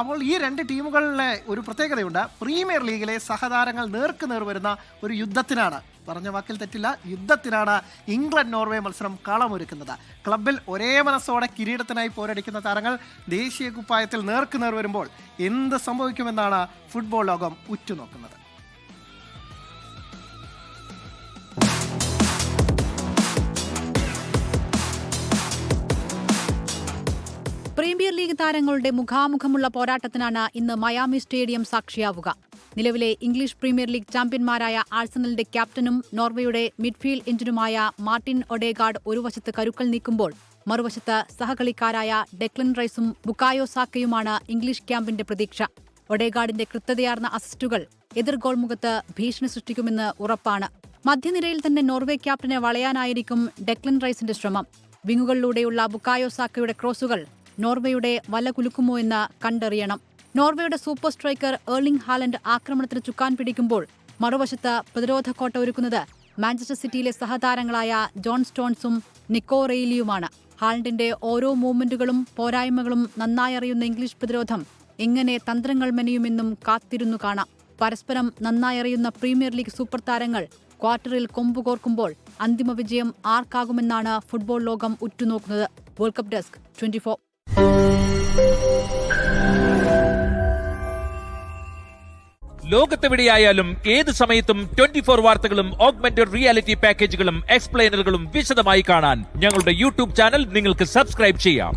അപ്പോൾ ഈ രണ്ട് ടീമുകളിലെ ഒരു പ്രത്യേകതയുണ്ട്. പ്രീമിയർ ലീഗിലെ സഹതാരങ്ങൾ നേർക്കുനേർ വരുന്ന ഒരു യുദ്ധത്തിനാണ്, പറഞ്ഞ വാക്കിൽ തെറ്റില്ല, യുദ്ധത്തിനാണ് ഇംഗ്ലണ്ട് നോർവേ മത്സരം കളമൊരുക്കുന്നത്. ക്ലബിൽ ഒരേ മനസ്സോടെ കിരീടത്തിനായി പോരടിക്കുന്ന താരങ്ങൾ ദേശീയ കുപ്പായത്തിൽ നേർക്കുനേർ വരുമ്പോൾ എന്ത് സംഭവിക്കുമെന്നാണ് ഫുട്ബോൾ ലോകം ഉറ്റുനോക്കുന്നത്. പ്രീമിയർ ലീഗ് താരങ്ങളുടെ മുഖാമുഖമുള്ള പോരാട്ടത്തിനാണ് ഇന്ന് മയാമി സ്റ്റേഡിയം സാക്ഷിയാവുക. നിലവിലെ ഇംഗ്ലീഷ് പ്രീമിയർ ലീഗ് ചാമ്പ്യന്മാരായ ആഴ്സണലിന്റെ ക്യാപ്റ്റനും നോർവേയുടെ മിഡ്ഫീൽഡ് എഞ്ചിനുമായ മാർട്ടിൻ ഒഡേഗാർഡ് ഒരു വശത്ത് കരുക്കൾ നീക്കുമ്പോൾ മറുവശത്ത് സഹകളിക്കാരായ ഡെക്ലൻ റൈസും ബുക്കായോ സാക്കയുമാണ് ഇംഗ്ലീഷ് ക്യാമ്പിന്റെ പ്രതീക്ഷ. ഒഡേഗാർഡിന്റെ കൃത്യതയാർന്ന അസിസ്റ്റുകൾ എതിർ ഗോൾ മുഖത്ത് ഭീഷണി സൃഷ്ടിക്കുമെന്ന് ഉറപ്പാണ്. മധ്യനിരയിൽ തന്നെ നോർവേ ക്യാപ്റ്റനെ വളയാനായിരിക്കും ഡെക്ലൻ റൈസിന്റെ ശ്രമം. വിങ്ങുകളിലൂടെയുള്ള ബുക്കായോ സാക്കയുടെ ക്രോസുകൾ നോർവേയുടെ വല കുലുക്കുമോ എന്ന് കണ്ടറിയണം. നോർവേയുടെ സൂപ്പർ സ്ട്രൈക്കർ ഏർലിംഗ് ഹാലൻഡ് ആക്രമണത്തിന് ചുക്കാൻ പിടിക്കുമ്പോൾ മറുവശത്ത് പ്രതിരോധ കോട്ട ഒരുക്കുന്നത് മാഞ്ചസ്റ്റർ സിറ്റിയിലെ സഹതാരങ്ങളായ ജോൺ സ്റ്റോൺസും നിക്കോ റെയിലിയുമാണ്. ഹാലൻഡിന്റെ ഓരോ മൂവ്മെന്റുകളും പോരായ്മകളും നന്നായി അറിയുന്ന ഇംഗ്ലീഷ് പ്രതിരോധം എങ്ങനെ തന്ത്രങ്ങൾ മെനയുമെന്നും കാത്തിരുന്നു കാണാം. പരസ്പരം നന്നായി അറിയുന്ന പ്രീമിയർ ലീഗ് സൂപ്പർ താരങ്ങൾ ക്വാർട്ടറിൽ കൊമ്പുകോർക്കുമ്പോൾ അന്തിമ വിജയം ആർക്കാകുമെന്നാണ് ഫുട്ബോൾ ലോകം ഉറ്റുനോക്കുന്നത്. World cup desk 24. ലോകത്തെവിടെയായാലും ഏത് സമയത്തും 24 വാർത്തകളും ഓഗ്മെന്റഡ് റിയാലിറ്റി പാക്കേജുകളും എക്സ്പ്ലെയിനറുകളും വിശദമായി കാണാൻ ഞങ്ങളുടെ യൂട്യൂബ് ചാനൽ നിങ്ങൾക്ക് സബ്സ്ക്രൈബ് ചെയ്യാം.